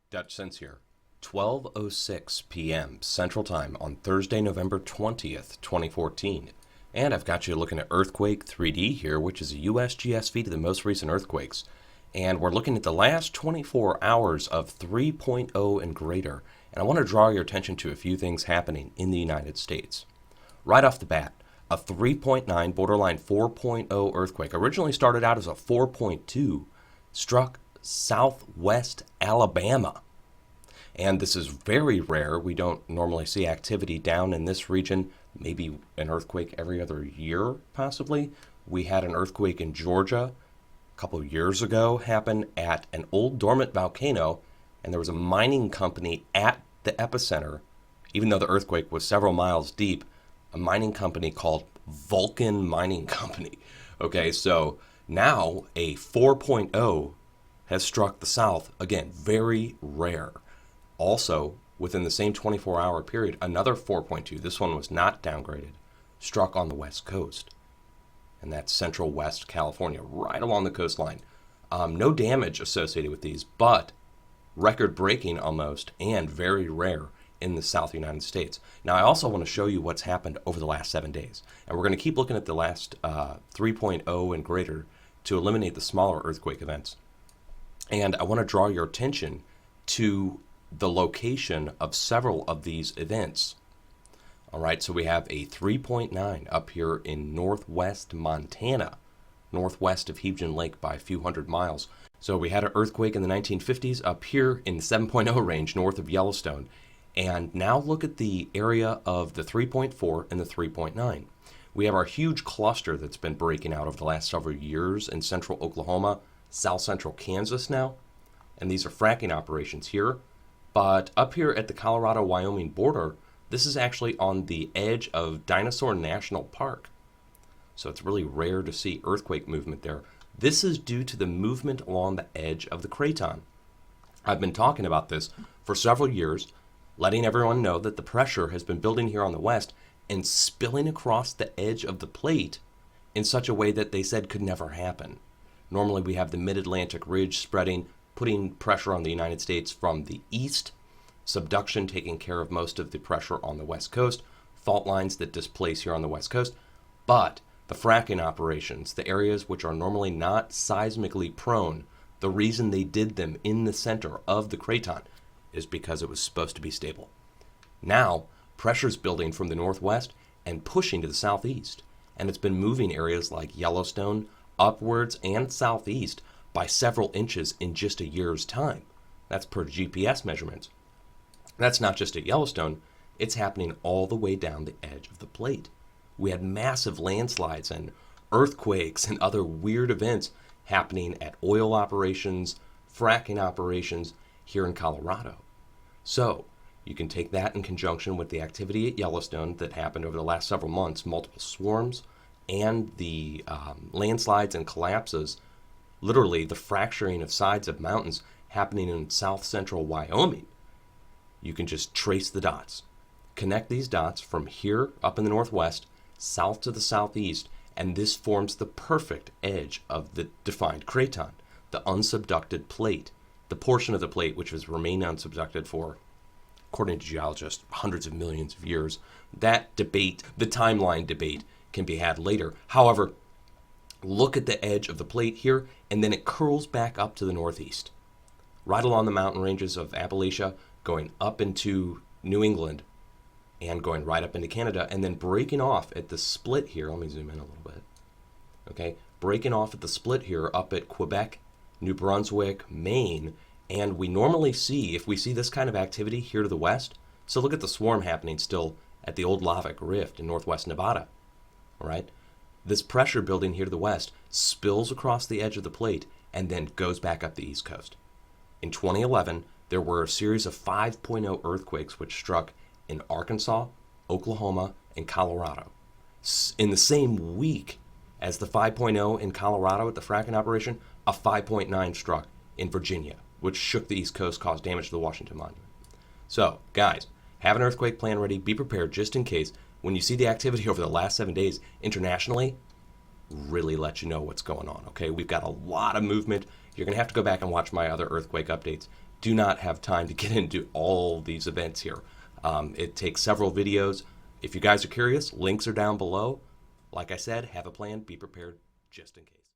Dutch Sense here. 12:06 p.m. Central Time on Thursday, November 20th, 2014. And I've got you looking at Earthquake 3D here, which is a USGS feed of the most recent earthquakes. And we're looking at the last 24 hours of 3.0 and greater. And I want to draw your attention to a few things happening in the United States. Right off the bat, a 3.9 borderline 4.0 earthquake, originally started out as a 4.2, struck southwest Alabama. And this is very rare. We don't normally see activity down in this region, maybe an earthquake every other year, possibly. We had an earthquake in Georgia a couple of years ago happen at an old dormant volcano, and there was a mining company at the epicenter. Even though the earthquake was several miles deep, a mining company called Vulcan Mining Company. Okay, so now a 4.0 has struck the south. Again, very rare. Also, within the same 24-hour period, another 4.2, this one was not downgraded, struck on the west coast. And that's central west California, right along the coastline. No damage associated with these, but record-breaking almost, and very rare in the South United States. Now, I also want to show you what's happened over the last 7 days. And we're going to keep looking at the last 3.0 and greater to eliminate the smaller earthquake events. And I want to draw your attention to the location of several of these events. All right, so we have a 3.9 up here in northwest Montana, northwest of Hebgen Lake by a few hundred miles. So we had an earthquake in the 1950s up here in the 7.0 range north of Yellowstone. And now look at the area of the 3.4 and the 3.9. We have our huge cluster that's been breaking out over the last several years in central Oklahoma, south central Kansas now. And these are fracking operations here. But up here at the Colorado-Wyoming border, this is actually on the edge of Dinosaur National Park. So it's really rare to see earthquake movement there. This is due to the movement along the edge of the craton. I've been talking about this for several years, letting everyone know that the pressure has been building here on the west and spilling across the edge of the plate in such a way that they said could never happen. Normally we have the mid-Atlantic ridge spreading, putting pressure on the United States from the east, subduction taking care of most of the pressure on the west coast, fault lines that displace here on the west coast, but the fracking operations, the areas which are normally not seismically prone, the reason they did them in the center of the craton is because it was supposed to be stable. Now, pressure's building from the northwest and pushing to the southeast, and it's been moving areas like Yellowstone upwards and southeast by several inches in just a year's time. That's per GPS measurements. That's not just at Yellowstone, it's happening all the way down the edge of the plate. We had massive landslides and earthquakes and other weird events happening at oil operations, fracking operations here in Colorado. So, you can take that in conjunction with the activity at Yellowstone that happened over the last several months, multiple swarms, and the landslides and collapses, literally the fracturing of sides of mountains happening in south central Wyoming. You can just trace the dots. Connect these dots from here up in the northwest, south to the southeast, and this forms the perfect edge of the defined craton, the unsubducted plate, the portion of the plate which has remained unsubducted for, according to geologists, hundreds of millions of years. That debate, the timeline debate, can be had later. However, look at the edge of the plate here, and then it curls back up to the northeast, right along the mountain ranges of Appalachia, going up into New England, and going right up into Canada, and then breaking off at the split here. Let me zoom in a little bit. Okay, breaking off at the split here up at Quebec, New Brunswick, Maine, and we normally see, if we see this kind of activity here to the west, so look at the swarm happening still at the old Lavic Rift in northwest Nevada, all right? This pressure building here to the west spills across the edge of the plate and then goes back up the east coast. In 2011, there were a series of 5.0 earthquakes which struck in Arkansas, Oklahoma, and Colorado. In the same week as the 5.0 in Colorado at the fracking operation, a 5.9 struck in Virginia, which shook the East Coast, caused damage to the Washington Monument. So, guys, have an earthquake plan ready. Be prepared just in case. When you see the activity over the last 7 days internationally, really let you know what's going on, okay? We've got a lot of movement. You're going to have to go back and watch my other earthquake updates do not have time to get into all these events here. It takes several videos. If you guys are curious, links are down below. Like I said, have a plan, be prepared just in case.